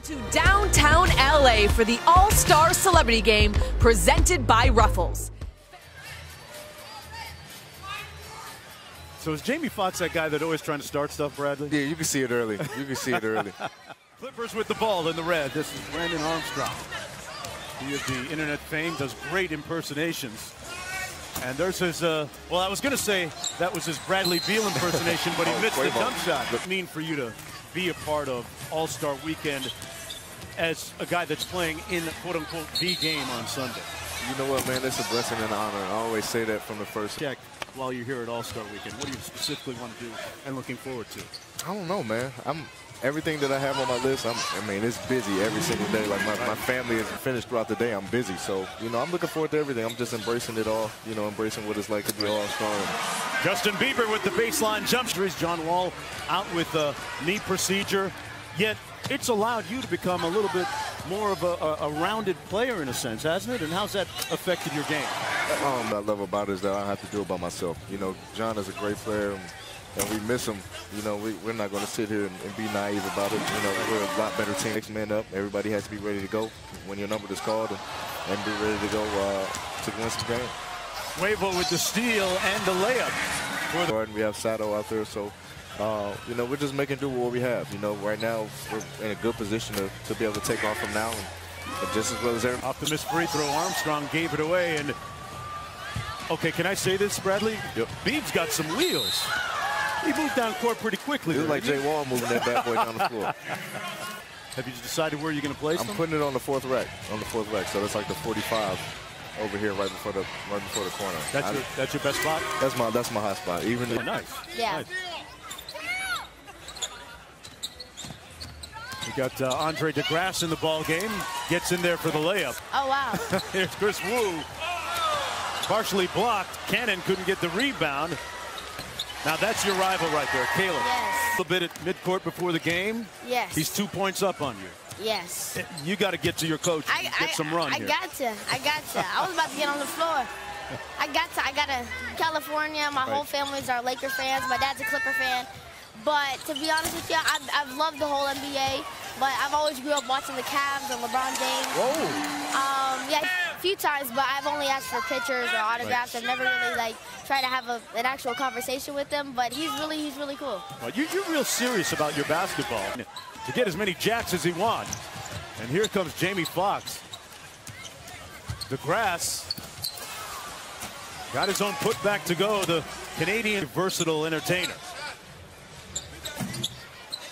To downtown LA for the All-Star Celebrity Game presented by Ruffles. So is Jamie Foxx that guy that always trying to start stuff, Bradley? Yeah, you can see it early. You can see it early. Clippers with the ball in the red. This is Brandon Armstrong. He of the internet fame, does great impersonations. And there's his, well, I was going to say that was his Bradley Beal impersonation, but he missed the jump shot. What does it mean for you to be a part of All-Star Weekend as a guy that's playing in, quote-unquote, the game on Sunday? You know what, man? It's a blessing and an honor. I always say that from the first. Check while you're here at All-Star Weekend. What do you specifically want to do and looking forward to? I don't know, man. Everything that I have on my list, I mean, it's busy every single day. Like, my family is finished throughout the day. I'm busy. So, you know, I'm looking forward to everything. I'm just embracing it all, you know, embracing what it's like to be All-Star. Justin Bieber with the baseline jump. John Wall out with a knee procedure. Yet it's allowed you to become a little bit more of a rounded player in a sense, hasn't it? And how's that affected your game? What I love about it is that I don't have to do it by myself. You know, John is a great player. And we miss him. You know, we're not going to sit here and be naive about it. You know, we're a lot better team. 6 men up. Everybody has to be ready to go when your number is called and be ready to go to win some game. Huevo with the steal and the layup. And we have Sato out there, so you know, we're just making do with what we have. You know, right now we're in a good position to be able to take off from now and just as well as everyone. Off the missed free throw, Armstrong gave it away. And okay, can I say this, Bradley? Yep. Beeb's got some wheels. He moved down court pretty quickly. It was like Jay Wall moving that bad boy down the floor. Have you decided where you're going to place them? I'm putting it on the fourth rack. So that's like the 45 over here, right before the corner. That's your best spot. That's my hot spot. Even nice. Yeah. Nice. We got Andre DeGrasse in the ball game. Gets in there for the layup. Oh wow. Here's Chris Wu. Partially blocked. Cannon couldn't get the rebound. Now that's your rival right there, Caleb. Yes. A little bit at midcourt before the game. Yes. He's 2 points up on you. Yes. You got to get to your coach and get some run here. I got to. I was about to get on the floor. I got to California. My whole family's are Laker fans. My dad's a Clipper fan. But to be honest with you, I've loved the whole NBA. But I've always grew up watching the Cavs and LeBron James. Whoa. Yeah, a few times, but I've only asked for pictures or autographs. I've never really tried to have an actual conversation with them. But he's really cool. Well, you're real serious about your basketball to get as many jacks as he wants. And here comes Jamie Foxx. DeGrasse got his own putback to go. The Canadian versatile entertainer.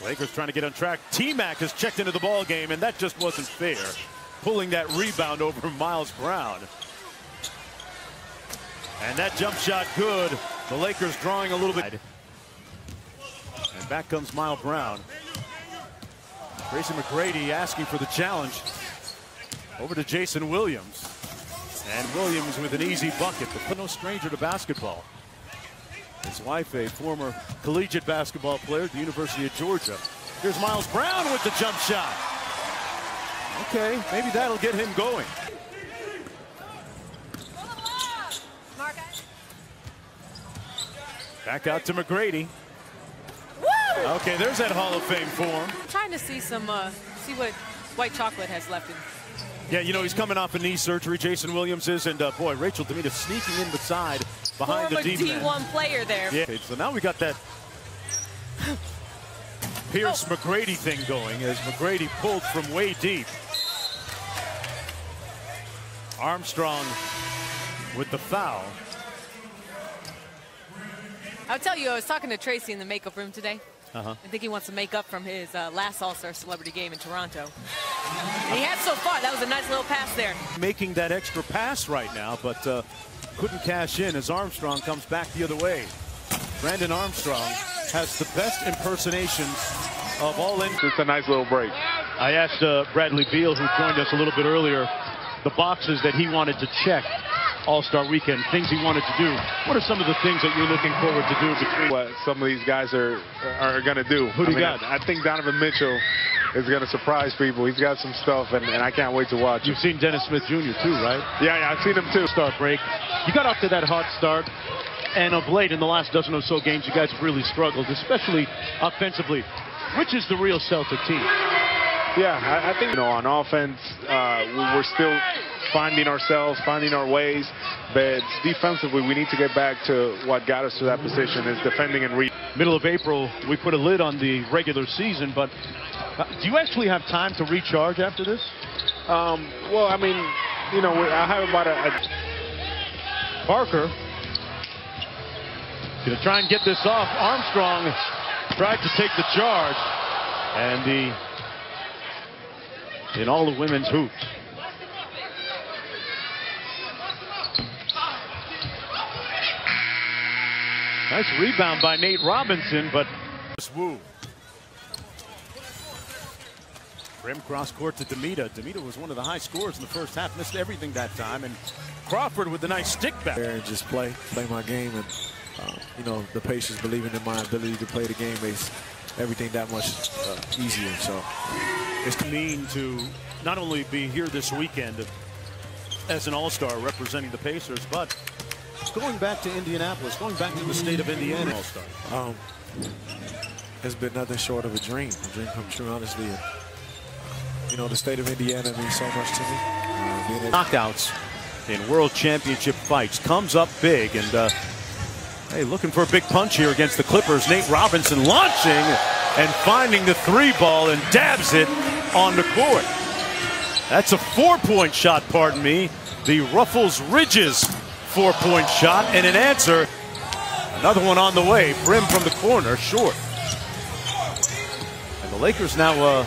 Lakers trying to get on track. T-Mac has checked into the ball game, and that just wasn't fair. Pulling that rebound over Miles Brown. And that jump shot good. The Lakers drawing a little bit. And back comes Miles Brown. Tracy McGrady asking for the challenge. Over to Jason Williams. And Williams with an easy bucket, but no stranger to basketball. His wife, a former collegiate basketball player at the University of Georgia. Here's Miles Brown with the jump shot. Okay, maybe that'll get him going. Back out to McGrady. Okay, there's that Hall of Fame form. I'm trying to see see what white chocolate has left in. Yeah, you know, he's coming off a knee surgery, Jason Williams is, and boy, Rachel Demita sneaking in beside behind the D-man. D1 player there. Yeah, so now we got that Pierce McGrady thing going as McGrady pulled from way deep. Armstrong with the foul. I'll tell you, I was talking to Tracy in the makeup room today. I think he wants to make up from his last All-Star Celebrity Game in Toronto. And he had so far. That was a nice little pass there. Making that extra pass right now, but couldn't cash in as Armstrong comes back the other way. Brandon Armstrong has the best impersonations of all in. It's a nice little break. I asked Bradley Beal, who joined us a little bit earlier, the boxes that he wanted to check All-Star Weekend, things he wanted to do. What are some of the things that you're looking forward to do between what some of these guys are going to do? Who do you got? I think Donovan Mitchell is going to surprise people. He's got some stuff, and I can't wait to watch. You've seen Dennis Smith Jr. too, right? Yeah, I've seen him too. Start break. You got off to that hot start, and of late, in the last dozen or so games, you guys have really struggled, especially offensively. Which is the real Celtic team? Yeah, I think, on offense, we're still finding ourselves, finding our ways. But defensively, we need to get back to what got us to that position, is defending and reading. Middle of April, we put a lid on the regular season, but do you actually have time to recharge after this? Well, I mean, I have about Parker gonna try and get this off. Armstrong tried to take the charge, and in all the women's hoops. Nice rebound by Nate Robinson, but Wu. Rim cross court to Demita. Demita was one of the high scorers in the first half, missed everything that time, and Crawford with a nice stick back. There and just play my game, and the Pacers believing in my ability to play the game makes everything that much easier. So it's mean to not only be here this weekend as an all-star representing the Pacers, but going back to Indianapolis, going back to the state of Indiana all-star. It's been nothing short of a dream come true, honestly. And, the state of Indiana means so much to me. Knockouts in world championship fights, comes up big, and hey, looking for a big punch here against the Clippers. Nate Robinson launching and finding the three ball and dabs it on the court. That's a 4-point shot, pardon me. The Ruffles Ridges 4-point shot, and an answer. Another one on the way. Brim from the corner, short. And the Lakers now look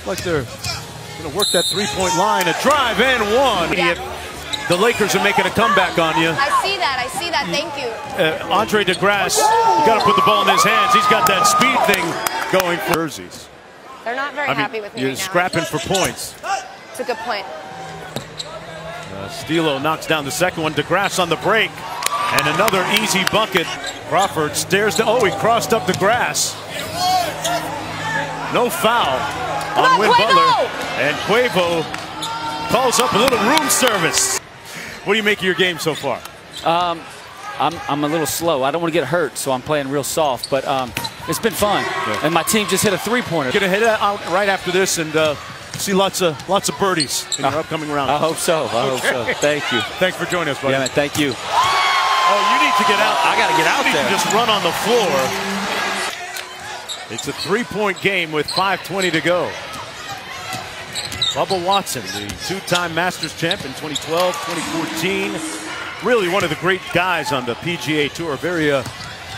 like they're going to work that 3-point line. A drive and one. Yeah. The Lakers are making a comeback on you. I see that. Thank you. Andre DeGrasse, you got to put the ball in his hands. He's got that speed thing going for jerseys. They're not very happy with me you're right now. Scrapping for points. It's a good point. Stilo knocks down the second one. DeGrasse on the break. And another easy bucket. Crawford stares to, he crossed up the grass. No foul on Win Butler. And Quavo calls up a little room service. What do you make of your game so far? I'm a little slow. I don't want to get hurt, so I'm playing real soft. But it's been fun. Yeah. And my team just hit a 3-pointer. Going to head out right after this and see lots of birdies in your upcoming round. I hope so. I hope so. Thank you. Thanks for joining us, buddy. Yeah, man, thank you. Oh, you need to get out. I got to get out there. Just run on the floor. It's a 3-point game with 5:20 to go. Bubba Watson, the 2-time Masters champ in 2012, 2014. Really one of the great guys on the PGA Tour. Very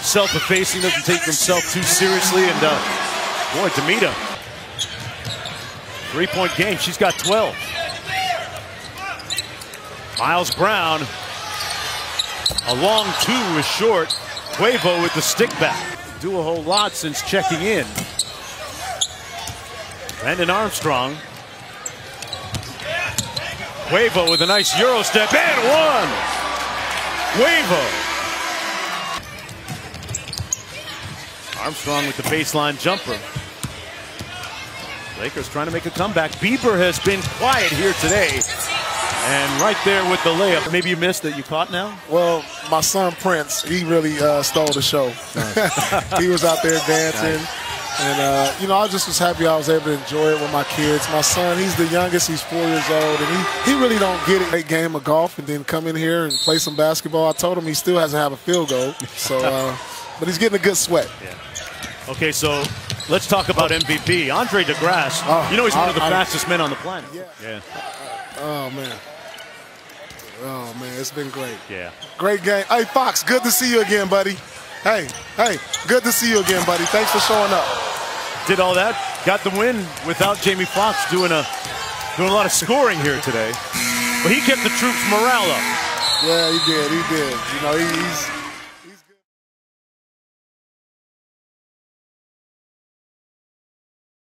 self-effacing, doesn't take himself too seriously. And boy, Demita. 3-point game. She's got 12. Miles Brown. A long two is short. Quavo with the stick back. Do a whole lot since checking in. Brandon Armstrong. Quavo with a nice Euro step and one. Quavo. Armstrong with the baseline jumper. Lakers trying to make a comeback. Bieber has been quiet here today. And right there with the layup. Maybe you missed that you caught now? Well, my son Prince, he really stole the show. He was out there dancing. Nice. And, I just was happy I was able to enjoy it with my kids. My son, he's the youngest. He's 4 years old. And he really don't get it. Great game of golf and then come in here and play some basketball. I told him he still hasn't had a field goal. So, but he's getting a good sweat. Yeah. Okay, so let's talk about MVP. Andre DeGrasse, he's one of the fastest men on the planet. Yeah. Oh, man. Oh, man, it's been great. Yeah. Great game. Hey, Fox, good to see you again, buddy. Hey, good to see you again, buddy. Thanks for showing up. Did all that, got the win without Jamie Foxx doing a lot of scoring here today. But he kept the troops' morale up. Yeah, he did. He's